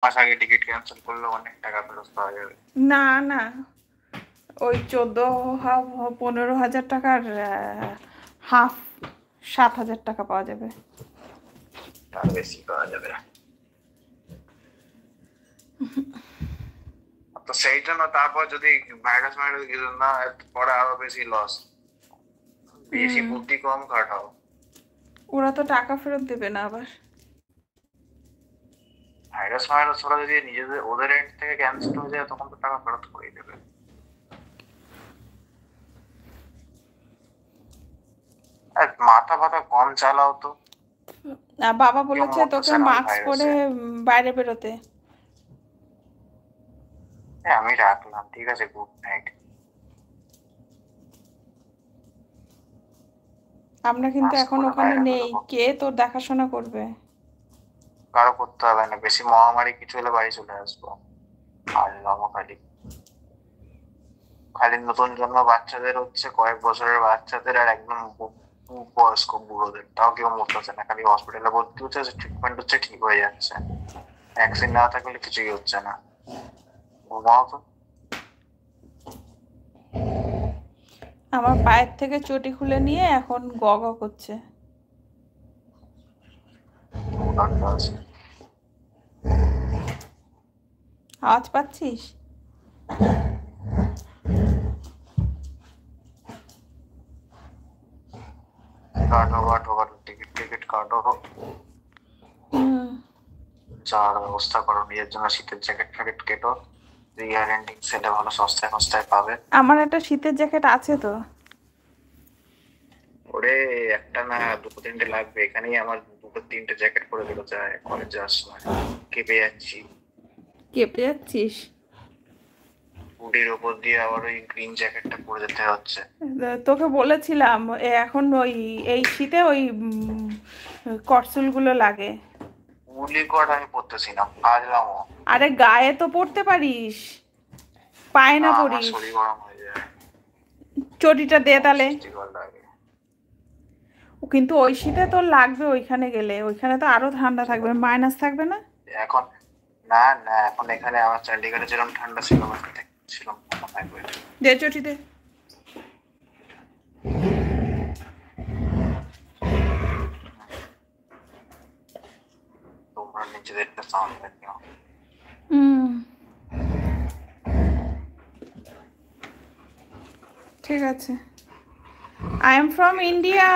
মাস আগে ticket cancel করলে অনেক টাকা ফেরত পাওয়া যাবে। না না, ওই 15,000 টাকার হাফ 7,000 টাকা পাওয়া যাবে। তার বেশি পাওয়া যাবে। তো সেই জন্য তারপর যদি ভাইরাস কিছু না পরে আরো বেশি লস, বেশি বুদ্ধি কম খাটাও। ওরা তো টাকা ফেরত দেবে না আবার। ভাইরাস ওরা যদি নিজেদের ওদের এন্ড থেকে ক্যান্সেল হয়ে যায় তখন তো টাকা ফেরত করে দেবে। মাথা ফাথা কম চালাও তো। বাবা বলেছে তোকে মাস্ক পরে বাইরে বেরোতে। আমি রাখলাম, ঠিক আছে, গুড নাইট। আমরা কিন্তু এখন ওখানে নেই, কে তোর দেখাশোনা করবে? কারো করতে হবে না, বেশি মহামারী কিছু হলে বাড়ি চলে আসবো। খালি খালি নতুন জন্ম বাচ্চাদের হচ্ছে, কয়েক বছরের বাচ্চাদের আর একদম বয়স্ক বুড়োদের, তাও কেউ মরতেছে না, খালি হসপিটালে ভর্তি হচ্ছে, ট্রিটমেন্ট হচ্ছে, ঠিক হয়ে যাচ্ছে। ভ্যাকসিন না থাকলে কিছুই হচ্ছে না। ঘুমাও তো। আমার পায়ের থেকে চটি খুলে নিয়ে এখন গগ করছে। আওয়াজ পাচ্ছিস? টিকিট কাটো, যাওয়ার ব্যবস্থা করো নিজের জন্য। শীতের জ্যাকেট ফ্যাকেট কেটো, ইয়ার এন্ডিং সেলে ভালো সস্তায় সস্তায় পাবে। আমার একটা শীতের জ্যাকেট আছে তো। ওরে একটা না দুটো তিনটে লাগবে, এখানেই আমার দুটো তিনটে জ্যাকেট পরে বেরো যায় কলেজ যাওয়ার সময়। কেঁপে যাচ্ছি। কেঁপে যাচ্ছিস? হুডির ওপর দিয়ে আবার ওই গ্রিন জ্যাকেটটা পরে যেতে হচ্ছে। তোকে বলেছিলাম এখন ওই এই শীতে ওই কটসুলগুলো লাগে। উলি কট আমি পরতেছি না, আজলামও। আরে গায়ে তো পরতে পারিস, পায়ে না পরিস। শরীর গরম হয়ে যায়। চটিটা দে তাহলে। কিন্তু ওই শীতে তোর লাগবে, ওইখানে গেলে ওইখানে তো আরো ঠান্ডা থাকবে, মাইনাস থাকবে না এখন? না না, এখন এখানে আমার চন্ডিগড়ে যেরকম ঠান্ডা ছিল ছিল দে চটি দে। তোমরা নিজেদেরটা সামনে নিও। ঠিক আছে। I am from India.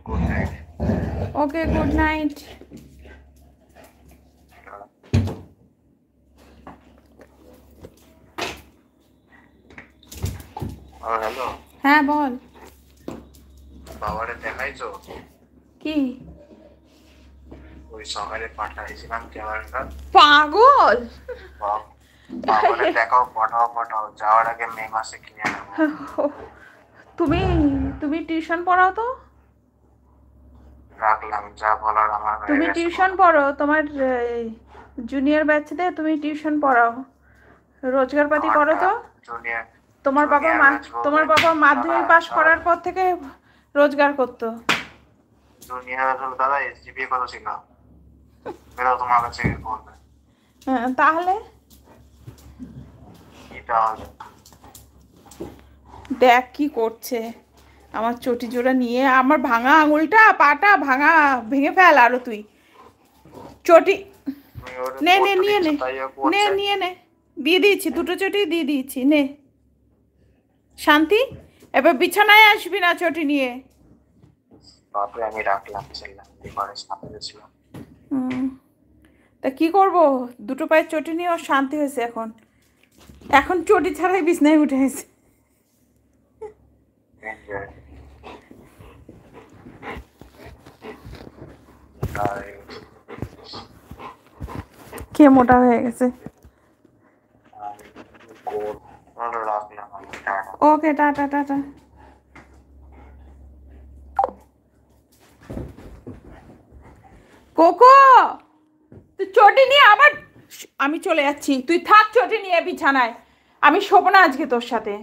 Good night. Okay, good night. Hello. হ্যাঁ বল। বাবারে দেখাইছো? কি? ওই সকালে পাঠাইছিলাম ক্যামেরাটা। পাগল। বাবারে দেখাও, পাঠাও, যাওয়ার আগে মে মাসে কিনে নেবো। তুমি তুমি টিউশন পড়াও তো? রাখলাম, যা বলার আমার। তুমি টিউশন পড়ো, তোমার জুনিয়র ব্যাচদের তুমি টিউশন পড়াও, রোজগার পাতি করো তো। তোমার বাবা মাধ্যমিক পাস করার পর থেকে রোজগার করতো। জুনিয়র দাদা এসজিপি কত ছিল? বেরো, তোমার কাছে বলবে। তাহলে দেখ কি করছে, আমার চটি জোড়া নিয়ে আমার ভাঙা আঙুলটা পাটা ভেঙে ফেল। আরো তুই চটি নে নিয়ে নে দিয়ে দিয়েছি, দুটো চটি দিয়ে দিয়েছি, নে শান্তি। এবার বিছানায় আসবি না চটি নিয়ে। আমি রাখলাম, তা কি করবো, দুটো পায়ের চটি নিয়ে ওর শান্তি হয়েছে। এখন চটি ছাড়াই বিছনায় উঠে গেছে। কে মোটা হয়ে গেছে? ওকে, টাটা টাটা। কোকো তুই চটি নিয়ে আবার। আমি চলে যাচ্ছি, তুই থাক চটি নিয়ে বিছানায়, আমি শোবো না আজকে তোর সাথে।